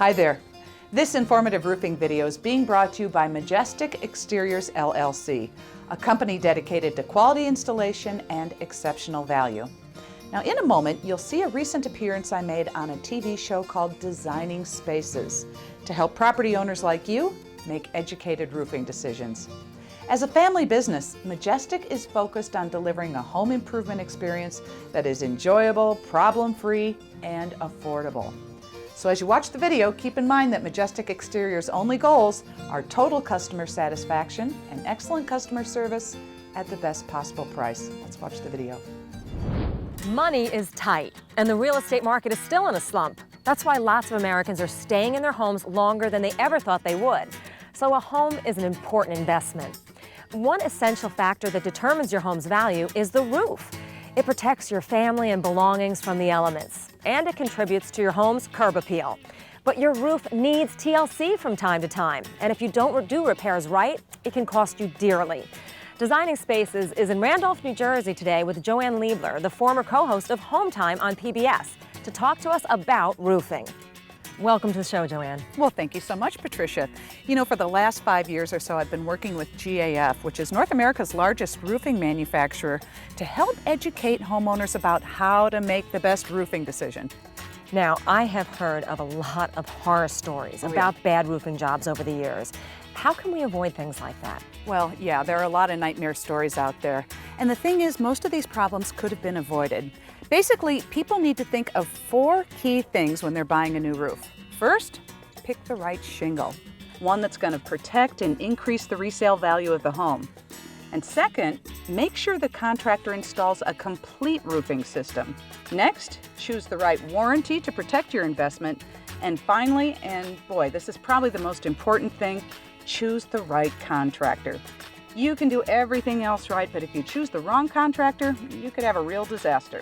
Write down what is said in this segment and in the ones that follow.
Hi there. This informative roofing video is being brought to you by Majestic Exteriors LLC, a company dedicated to quality installation and exceptional value. Now, in a moment, you'll see a recent appearance I made on a TV show called Designing Spaces to help property owners like you make educated roofing decisions. As a family business, Majestic is focused on delivering a home improvement experience that is enjoyable, problem-free, and affordable. So as you watch the video, keep in mind that Majestic Exteriors' only goals are total customer satisfaction and excellent customer service at the best possible price. Let's watch the video. Money is tight, and the real estate market is still in a slump. That's why lots of Americans are staying in their homes longer than they ever thought they would. So a home is an important investment. One essential factor that determines your home's value is the roof. It protects your family and belongings from the elements, and it contributes to your home's curb appeal. But your roof needs TLC from time to time, and if you don't do repairs right, it can cost you dearly. Designing Spaces is in Randolph, New Jersey today with Joanne Liebeler, the former co-host of Home Time on PBS, to talk to us about roofing. Welcome to the show, Joanne. Well, thank you so much, Patricia. You know, for the last 5 years or so, I've been working with GAF, which is North America's largest roofing manufacturer, to help educate homeowners about how to make the best roofing decision. Now, I have heard of a lot of horror stories about bad roofing jobs over the years. How can we avoid things like that? Well, yeah, there are a lot of nightmare stories out there. And the thing is, most of these problems could have been avoided. Basically, people need to think of 4 key things when they're buying a new roof. First, pick the right shingle, one that's going to protect and increase the resale value of the home. And second, make sure the contractor installs a complete roofing system. Next, choose the right warranty to protect your investment. And finally, and boy, this is probably the most important thing, choose the right contractor. You can do everything else right, but if you choose the wrong contractor, you could have a real disaster.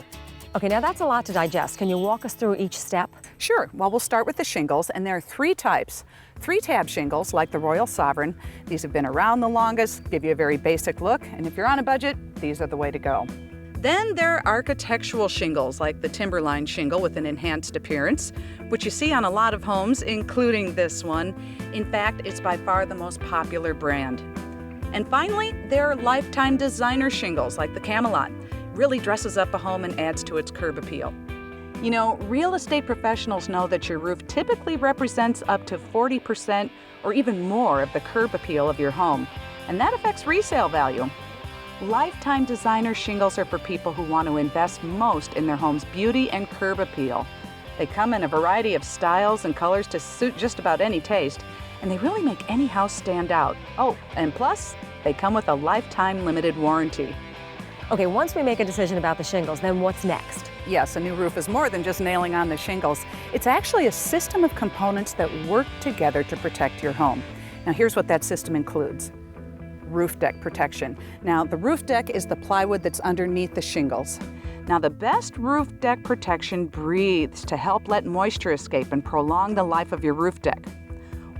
Okay, now that's a lot to digest. Can you walk us through each step? Sure. Well, we'll start with the shingles, and there are 3 types. 3-tab shingles, like the Royal Sovereign. These have been around the longest, give you a very basic look, and if you're on a budget, these are the way to go. Then there are architectural shingles, like the Timberline shingle with an enhanced appearance, which you see on a lot of homes, including this one. In fact, it's by far the most popular brand. And finally, there are lifetime designer shingles, like the Camelot. Really dresses up a home and adds to its curb appeal. You know, real estate professionals know that your roof typically represents up to 40% or even more of the curb appeal of your home, and that affects resale value. Lifetime designer shingles are for people who want to invest most in their home's beauty and curb appeal. They come in a variety of styles and colors to suit just about any taste, and they really make any house stand out. Oh, and plus, they come with a lifetime limited warranty. Okay, once we make a decision about the shingles, then what's next? Yes, a new roof is more than just nailing on the shingles. It's actually a system of components that work together to protect your home. Now, here's what that system includes. Roof deck protection. Now, the roof deck is the plywood that's underneath the shingles. Now, the best roof deck protection breathes to help let moisture escape and prolong the life of your roof deck.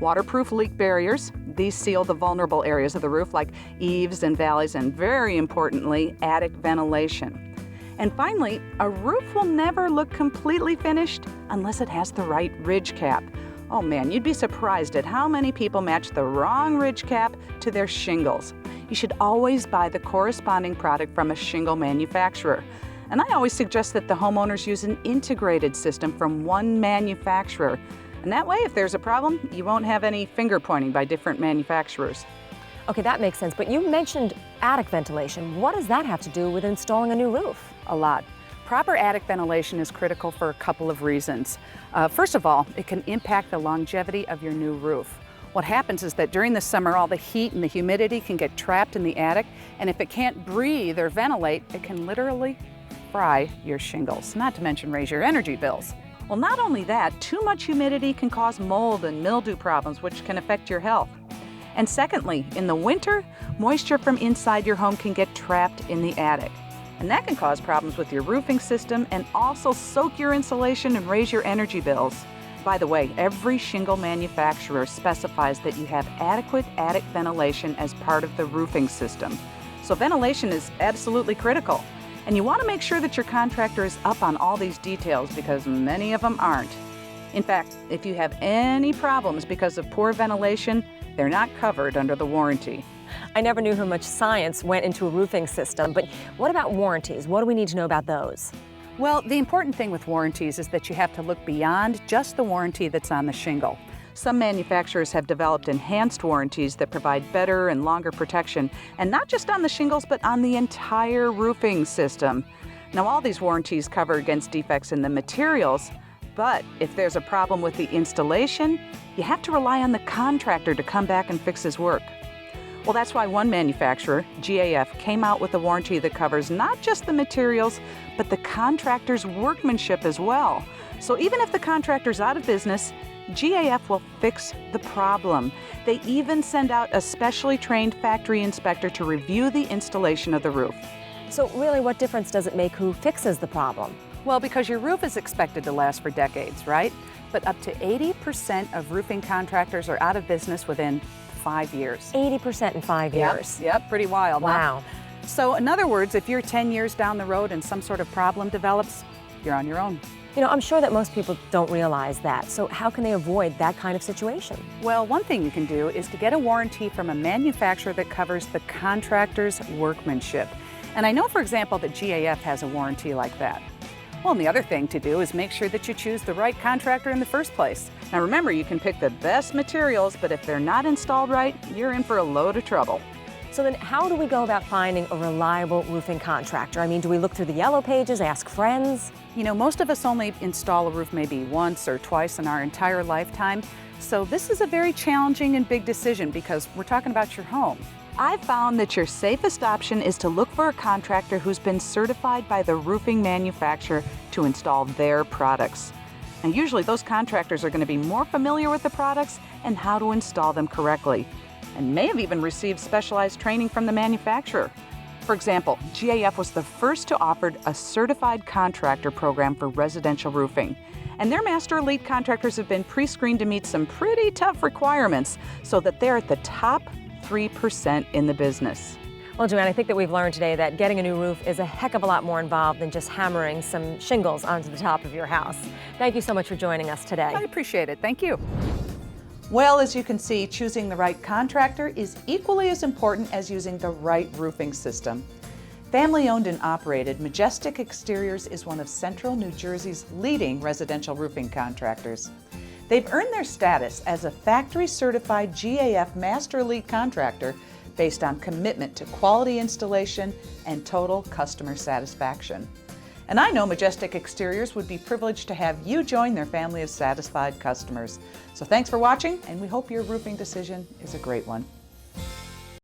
Waterproof leak barriers. These seal the vulnerable areas of the roof like eaves and valleys, and very importantly, attic ventilation. And finally, a roof will never look completely finished unless it has the right ridge cap. Oh man, you'd be surprised at how many people match the wrong ridge cap to their shingles. You should always buy the corresponding product from a shingle manufacturer. And I always suggest that the homeowners use an integrated system from one manufacturer. And that way, if there's a problem, you won't have any finger pointing by different manufacturers. Okay, that makes sense, but you mentioned attic ventilation. What does that have to do with installing a new roof? A lot. Proper attic ventilation is critical for a couple of reasons. First of all, it can impact the longevity of your new roof. What happens is that during the summer, all the heat and the humidity can get trapped in the attic, and if it can't breathe or ventilate, it can literally fry your shingles, not to mention raise your energy bills. Well, not only that, too much humidity can cause mold and mildew problems, which can affect your health. And secondly, in the winter, moisture from inside your home can get trapped in the attic. And that can cause problems with your roofing system and also soak your insulation and raise your energy bills. By the way, every shingle manufacturer specifies that you have adequate attic ventilation as part of the roofing system. So ventilation is absolutely critical. And you want to make sure that your contractor is up on all these details because many of them aren't. In fact, if you have any problems because of poor ventilation, they're not covered under the warranty. I never knew how much science went into a roofing system, but what about warranties? What do we need to know about those? Well, the important thing with warranties is that you have to look beyond just the warranty that's on the shingle. Some manufacturers have developed enhanced warranties that provide better and longer protection, and not just on the shingles, but on the entire roofing system. Now, all these warranties cover against defects in the materials, but if there's a problem with the installation, you have to rely on the contractor to come back and fix his work. Well, that's why one manufacturer, GAF, came out with a warranty that covers not just the materials, but the contractor's workmanship as well. So even if the contractor's out of business, GAF will fix the problem. They even send out a specially trained factory inspector to review the installation of the roof. So really, what difference does it make who fixes the problem? Well, because your roof is expected to last for decades, right? But up to 80% of roofing contractors are out of business within 5 years. 80% in 5 years. Yep, pretty wild. Wow. Huh? So in other words, if you're 10 years down the road and some sort of problem develops, you're on your own. You know, I'm sure that most people don't realize that. So how can they avoid that kind of situation? Well, one thing you can do is to get a warranty from a manufacturer that covers the contractor's workmanship. And I know, for example, that GAF has a warranty like that. Well, and the other thing to do is make sure that you choose the right contractor in the first place. Now remember, you can pick the best materials, but if they're not installed right, you're in for a load of trouble. So then how do we go about finding a reliable roofing contractor? I mean, do we look through the yellow pages, ask friends? You know, most of us only install a roof maybe once or twice in our entire lifetime. So this is a very challenging and big decision because we're talking about your home. I've found that your safest option is to look for a contractor who's been certified by the roofing manufacturer to install their products. And usually those contractors are going to be more familiar with the products and how to install them correctly, and may have even received specialized training from the manufacturer. For example, GAF was the first to offer a certified contractor program for residential roofing. And their master elite contractors have been pre-screened to meet some pretty tough requirements so that they're at the top 3% in the business. Well, Joanne, I think that we've learned today that getting a new roof is a heck of a lot more involved than just hammering some shingles onto the top of your house. Thank you so much for joining us today. I appreciate it. Thank you. Well, as you can see, choosing the right contractor is equally as important as using the right roofing system. Family-owned and operated, Majestic Exteriors is one of Central New Jersey's leading residential roofing contractors. They've earned their status as a factory-certified GAF Master Elite contractor based on commitment to quality installation and total customer satisfaction. And I know Majestic Exteriors would be privileged to have you join their family of satisfied customers. So thanks for watching, and we hope your roofing decision is a great one.